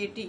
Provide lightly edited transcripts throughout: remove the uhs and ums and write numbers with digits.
80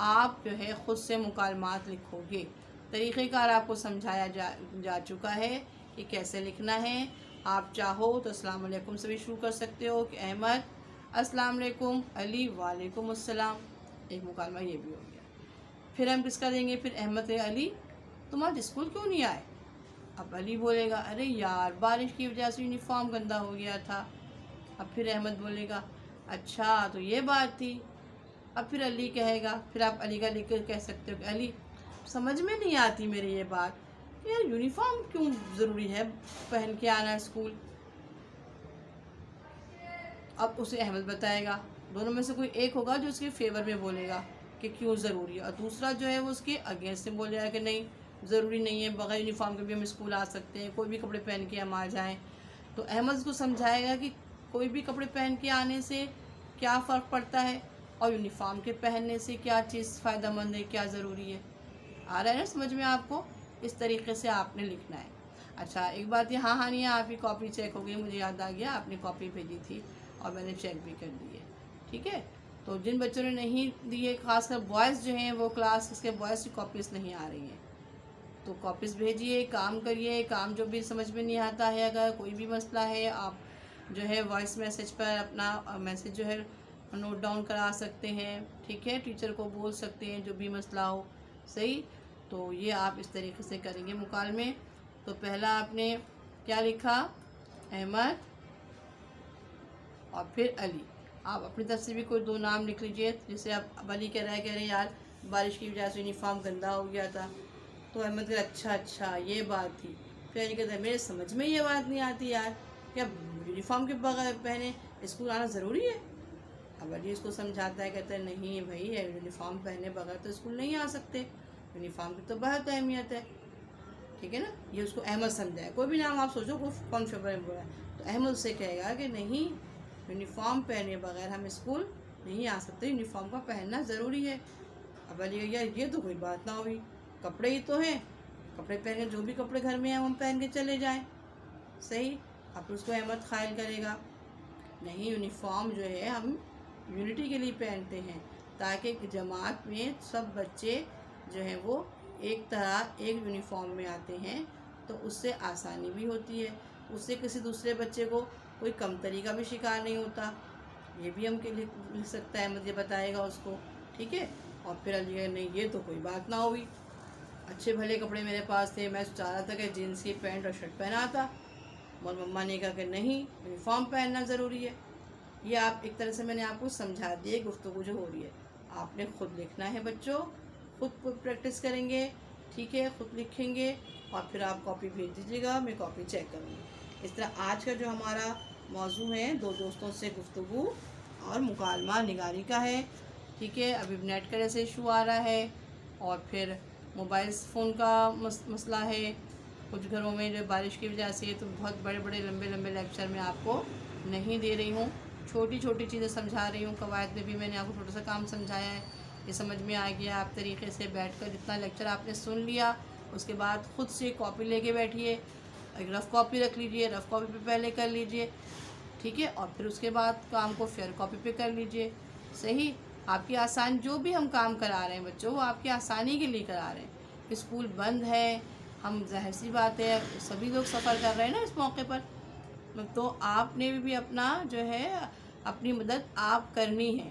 آپ جو ہے خود سے مکالمات لکھو گے۔ طریقہ کار آپ کو سمجھایا جا چکا ہے کہ کیسے لکھنا ہے۔ آپ چاہو تو السلام علیکم سے بھی شروع کر سکتے ہو کہ احمد السلام علیکم، علی وعلیکم السلام، ایک مکالمہ یہ بھی ہو گیا۔ پھر ہم کس کا دیں گے؟ پھر احمد علی تم آج اسکول کیوں نہیں آئے؟ اب علی بولے گا ارے یار بارش کی وجہ سے یونیفارم گندا ہو گیا تھا۔ اب پھر احمد بولے گا اچھا تو یہ بات تھی۔ اب پھر علی کہے گا، پھر آپ علی کا لکھ کر کہہ سکتے ہو کہ علی سمجھ میں نہیں آتی میری یہ بات کہ یار یونیفارم کیوں ضروری ہے پہن کے آنا اسکول۔ اب اسے احمد بتائے گا، دونوں میں سے کوئی ایک ہوگا جو اس کے فیور میں بولے گا کہ کیوں ضروری ہے، اور دوسرا جو ہے وہ اس کے اگینسٹ میں بولے گا کہ نہیں ضروری نہیں ہے، بغیر یونیفارم کے بھی ہم اسکول آ سکتے ہیں، کوئی بھی کپڑے پہن کے ہم آ جائیں۔ تو احمد اس کو سمجھائے گا کہ کوئی بھی کپڑے پہن کے آنے سے کیا فرق پڑتا ہے اور یونیفارم کے پہننے سے کیا چیز فائدہ مند ہے، کیا ضروری ہے۔ آ رہا ہے نا سمجھ میں آپ کو؟ اس طریقے سے آپ نے لکھنا ہے۔ اچھا ایک بات یہ ہاں نہیں ہے، آپ کی کاپی چیک ہو گئی، مجھے یاد آ گیا آپ نے کاپی بھیجی تھی اور میں نے چیک بھی کر دی ہے، ٹھیک ہے؟ تو جن بچوں نے نہیں دیے، خاص کر بوائز جو ہیں وہ کلاس کے بوائز کی کاپیز نہیں آ رہی ہیں، تو کاپیز بھیجیے، کام کریے، کام جو بھی سمجھ میں نہیں آتا ہے، اگر کوئی بھی مسئلہ ہے آپ جو ہے وائس میسیج پر اپنا میسیج جو ہے نوٹ ڈاؤن کرا سکتے ہیں، ٹھیک ہے؟ ٹیچر کو بول سکتے ہیں جو بھی مسئلہ ہو، صحیح؟ تو یہ آپ اس طریقے سے کریں گے مکالمے۔ تو پہلا آپ نے کیا لکھا؟ احمد اور پھر علی۔ آپ اپنی طرف سے بھی کوئی دو نام لکھ لیجئے، جیسے اب علی کہہ رہے یار بارش کی وجہ سے یونیفارم گندا ہو گیا تھا، تو احمد کہا اچھا یہ بات تھی۔ پھر علی کہتا ہے میرے سمجھ میں یہ بات نہیں آتی یار، کیا یونیفارم کے بغیر پہنے اسکول آنا ضروری ہے؟ اب علی اس کو سمجھاتا ہے، کہتا ہے نہیں بھائی یونیفارم پہنے بغیر تو اسکول نہیں آ سکتے، یونیفارم کی تو بہت اہمیت ہے، ٹھیک ہے نا؟ یہ اس کو احمد سمجھائے، کوئی بھی نام آپ سوچو کون فیور میں بولا ہے، تو احمد اس سے کہے گا کہ نہیں یونیفارم پہنے بغیر ہم اسکول نہیں آ سکتے، یونیفارم کا پہننا ضروری ہے۔ اب علی یار یہ تو کوئی بات نہ ہوئی، کپڑے ہی تو ہیں، کپڑے پہن کے جو بھی کپڑے گھر میں ہیں ہم پہن کے چلے جائیں، صحیح؟ اب اس کو احمد قائل کرے گا نہیں یونیفارم جو ہے ہم یونٹی کے لیے پہنتے ہیں، تاکہ جماعت میں سب بچے جو ہیں وہ ایک طرح ایک یونیفارم میں آتے ہیں، تو اس سے آسانی بھی ہوتی ہے، اس سے کسی دوسرے بچے کو کوئی کمتری کا بھی شکار نہیں ہوتا۔ یہ بھی ہم لکھ سکتا ہے، مجھے بتائے گا اس کو، ٹھیک ہے؟ اور پھر علی نہیں یہ تو کوئی بات نہ ہوئی، اچھے بھلے کپڑے میرے پاس تھے، میں چاہ رہا تھا کہ جینس کی پینٹ اور شرٹ پہنا تھا، اور مما نے کہا کہ نہیں یونیفارم پہننا ضروری ہے۔ یہ آپ ایک طرح سے میں نے آپ کو سمجھا دیا، گفتگو جو ہو رہی ہے آپ نے خود لکھنا ہے بچوں، خود پریکٹس کریں گے، ٹھیک ہے؟ خود لکھیں گے اور پھر آپ کاپی بھیج دیجیے گا، میں کاپی چیک کروں گی۔ اس طرح آج کا جو ہمارا موضوع ہے دو دوستوں سے گفتگو اور مکالمہ نگاری کا ہے، ٹھیک ہے؟ ابھی نیٹ کا جیسے ایشو آ رہا ہے، اور پھر موبائل فون کا مسئلہ ہے کچھ گھروں میں، جو بارش کی وجہ سے، تو بہت بڑے بڑے لمبے لمبے لیکچر میں آپ کو نہیں دے رہی ہوں، چھوٹی چھوٹی چیزیں سمجھا رہی ہوں۔ قواعد میں بھی میں نے آپ کو چھوٹا سا کام سمجھایا ہے، یہ سمجھ میں آ گیا، آپ طریقے سے بیٹھ کر جتنا لیکچر آپ نے سن لیا اس کے بعد خود سے کاپی لے کے بیٹھیے، ایک رف کاپی رکھ لیجئے، رف کاپی پہ پہلے کر لیجئے، ٹھیک ہے؟ اور پھر اس کے بعد کام کو فیئر کاپی پہ کر لیجئے، صحیح؟ آپ کی آسان جو بھی ہم کام کرا رہے ہیں بچوں، وہ آپ کی آسانی کے لیے کرا رہے ہیں۔ اسکول بند ہے، ہم ظاہر سی بات ہے سبھی لوگ سفر کر رہے ہیں نا اس موقع پر، تو آپ نے بھی اپنا جو ہے اپنی مدد آپ کرنی ہے،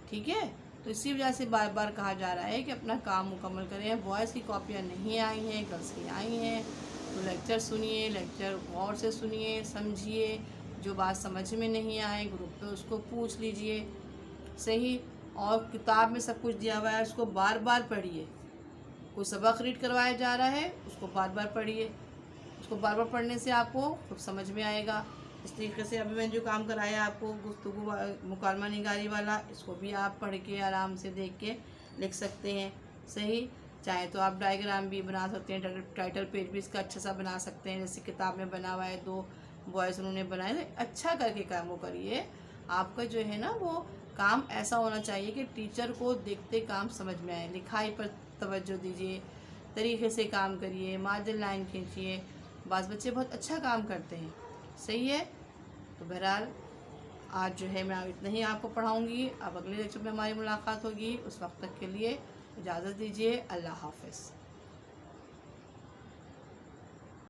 ٹھیک ہے؟ تو اسی وجہ سے بار بار کہا جا رہا ہے کہ اپنا کام مکمل کریں۔ بوائز کی کاپیاں نہیں آئی ہیں، گرلس کی آئی ہیں، تو لیکچر سنیے، لیکچر غور سے سنیے، سمجھیے، جو بات سمجھ میں نہیں آئے گروپ پہ اس کو پوچھ لیجئے، صحیح؟ اور کتاب میں سب کچھ دیا ہوا ہے، اس کو بار بار پڑھیے، کوئی سبق ریڈ کروایا جا رہا ہے اس کو بار بار پڑھیے، اس کو بار بار پڑھنے سے آپ کو خود سمجھ میں آئے گا۔ اس طریقے سے ابھی میں نے جو کام کرایا آپ کو گفتگو مکالمہ نگاری والا، اس کو بھی آپ پڑھ کے آرام سے دیکھ کے لکھ سکتے ہیں، صحیح؟ چاہے تو آپ ڈائیگرام بھی بنا سکتے ہیں، ٹائٹل پیج بھی اس کا اچھا سا بنا سکتے ہیں، جیسے کتاب میں بنا ہوا ہے، دو بوائز انہوں نے بنائے، اچھا کر کے کام وہ کریے۔ آپ کا جو ہے نا وہ کام ایسا ہونا چاہیے کہ ٹیچر کو دیکھتے کام سمجھ میں آئے، لکھائی پر توجہ دیجیے، طریقے سے کام کریے، مارجن لائن کھینچیے۔ بعض بچے بہت اچھا کام کرتے ہیں، صحیح ہے؟ تو بہرحال آج جو ہے میں اتنا ہی آپ کو پڑھاؤں گی. اب اگلے لیکچر میں ہماری ملاقات ہوگی. اس وقت تک کے لیے اجازت دیجیے. اللہ حافظ.